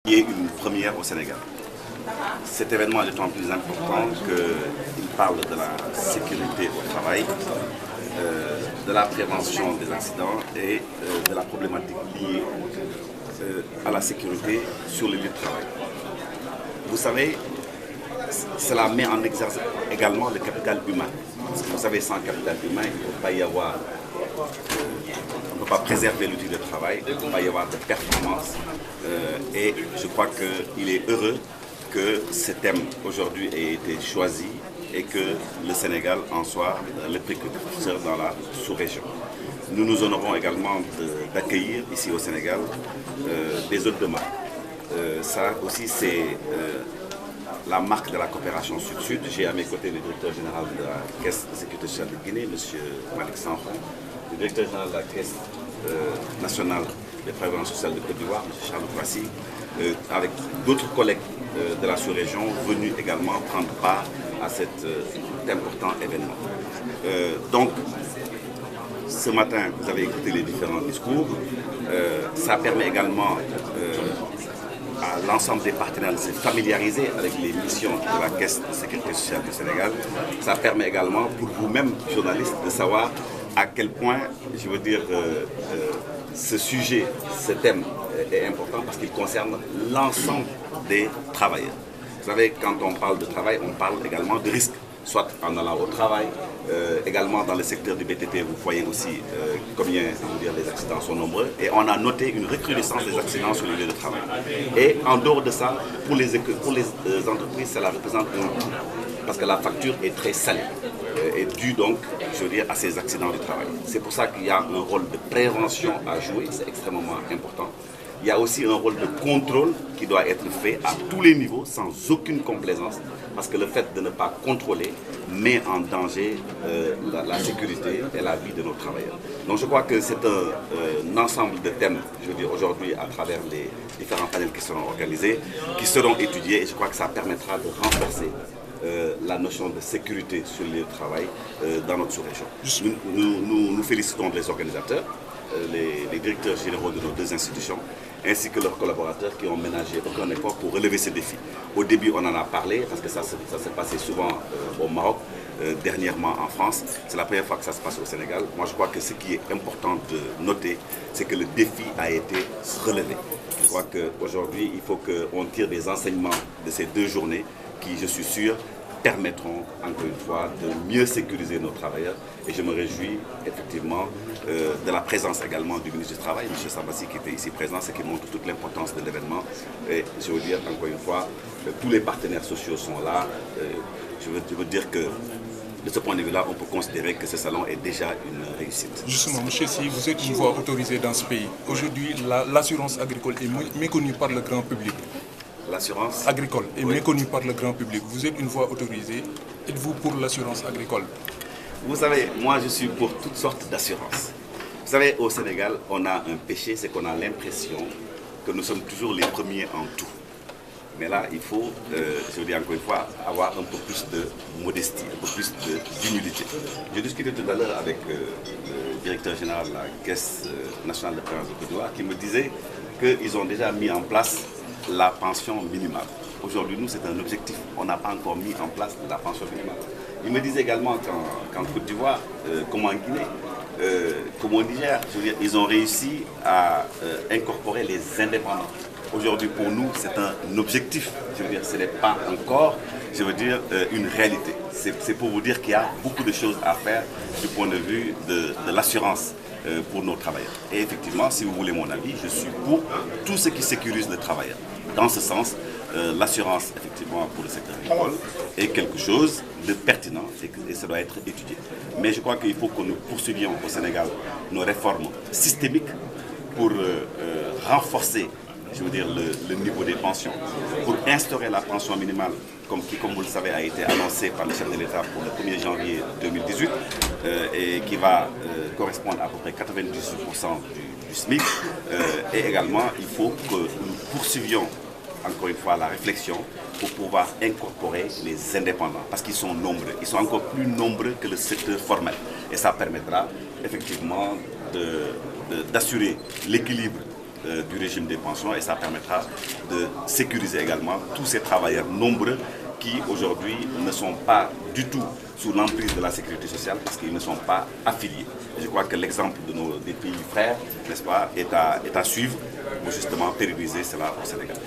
Il y a une première au Sénégal. Cet événement est d'autant plus important qu'il parle de la sécurité au travail, de la prévention des accidents et de la problématique liée à la sécurité sur les lieux de travail. Vous savez, cela met en exergue également le capital humain. Parce que vous savez, sans capital humain, il ne peut pas y avoir, on ne peut pas préserver l'outil de travail, il ne peut pas y avoir de performance. Et je crois qu'il est heureux que ce thème aujourd'hui ait été choisi et que le Sénégal en soit le précurseur dans la sous-région. Nous nous honorons également d'accueillir ici au Sénégal des hôtes de marque. Ça aussi c'est la marque de la coopération Sud-Sud. J'ai à mes côtés le directeur général de la Caisse de sécurité sociale de Guinée, M. Malik Sanfon, le directeur général de la Caisse nationale de prévoyance sociale de Côte d'Ivoire, M. Charles Kwasi, avec d'autres collègues de la sous-région venus également prendre part à cet important événement. Donc, ce matin, vous avez écouté les différents discours. Ça permet également à l'ensemble des partenaires de se familiariser avec les missions de la Caisse de sécurité sociale du Sénégal. Ça permet également pour vous-même, journalistes, de savoir à quel point, je veux dire, ce sujet, ce thème est important parce qu'il concerne l'ensemble des travailleurs. Vous savez, quand on parle de travail, on parle également de risques, soit en allant au travail, également dans le secteur du BTP, vous voyez aussi combien les accidents sont nombreux. Et on a noté une recrudescence des accidents sur les lieux de travail. Et en dehors de ça, pour les entreprises, cela représente un coût, parce que la facture est très salée, et due donc, je veux dire, à ces accidents du travail. C'est pour ça qu'il y a un rôle de prévention à jouer, c'est extrêmement important. Il y a aussi un rôle de contrôle qui doit être fait à tous les niveaux, sans aucune complaisance, parce que le fait de ne pas contrôler met en danger la sécurité et la vie de nos travailleurs. Donc je crois que c'est un ensemble de thèmes, je veux dire, aujourd'hui, à travers les différents panels qui seront organisés, qui seront étudiés, et je crois que ça permettra de renforcer la notion de sécurité sur les lieux de travail dans notre sous-région. Nous félicitons les organisateurs, les directeurs généraux de nos deux institutions, ainsi que leurs collaborateurs qui ont ménagé aucun effort pour relever ces défis. Au début, on en a parlé, parce que ça s'est passé souvent au Maroc, dernièrement en France. C'est la première fois que ça se passe au Sénégal. Moi, je crois que ce qui est important de noter, c'est que le défi a été relevé. Je crois qu'aujourd'hui, il faut qu'on tire des enseignements de ces deux journées qui, je suis sûr, permettront encore une fois de mieux sécuriser nos travailleurs. Et je me réjouis effectivement de la présence également du ministre du Travail, M. Sambassi, qui était ici présent, ce qui montre toute l'importance de l'événement. Et je veux dire encore une fois, tous les partenaires sociaux sont là. Je veux dire que de ce point de vue-là, on peut considérer que ce salon est déjà une réussite. Justement, M. Si, vous êtes une voix autorisée dans ce pays. Aujourd'hui, l'assurance agricole est méconnue par le grand public. L'assurance agricole est méconnue par le grand public. Vous êtes une voix autorisée. Êtes-vous pour l'assurance agricole? Vous savez, moi je suis pour toutes sortes d'assurances. Vous savez, au Sénégal, on a un péché, c'est qu'on a l'impression que nous sommes toujours les premiers en tout. Mais là, il faut, je veux dire encore une fois, avoir un peu plus de modestie, un peu plus d'humilité. J'ai discuté tout à l'heure avec le directeur général de la Caisse nationale de prévoyance de Côte d'Ivoire qui me disait qu'ils ont déjà mis en place la pension minimale. Aujourd'hui, nous, c'est un objectif. On n'a pas encore mis en place la pension minimale. Il me disait également qu'en Côte d'Ivoire, comme en Guinée, comme au Niger, je veux dire, ils ont réussi à incorporer les indépendants. Aujourd'hui, pour nous, c'est un objectif. Je veux dire, ce n'est pas encore, je veux dire, une réalité. C'est pour vous dire qu'il y a beaucoup de choses à faire du point de vue de l'assurance pour nos travailleurs. Et effectivement, si vous voulez mon avis, je suis pour tout ce qui sécurise le travailleur. Dans ce sens, l'assurance, effectivement, pour le secteur agricole est quelque chose de pertinent et ça doit être étudié. Mais je crois qu'il faut que nous poursuivions au Sénégal nos réformes systémiques pour renforcer, je veux dire, le niveau des pensions, pour instaurer la pension minimale qui, comme vous le savez, a été annoncée par le chef de l'État pour le 1er janvier 2018 et qui va correspondre à peu près 98% du SMIC. Et également, il faut que nous poursuivions encore une fois la réflexion pour pouvoir incorporer les indépendants parce qu'ils sont nombreux, ils sont encore plus nombreux que le secteur formel et ça permettra effectivement d'assurer l'équilibre du régime des pensions et ça permettra de sécuriser également tous ces travailleurs nombreux qui aujourd'hui ne sont pas du tout sous l'emprise de la sécurité sociale parce qu'ils ne sont pas affiliés. Et je crois que l'exemple des pays frères, n'est-ce pas, est à suivre pour justement pérenniser cela au Sénégal.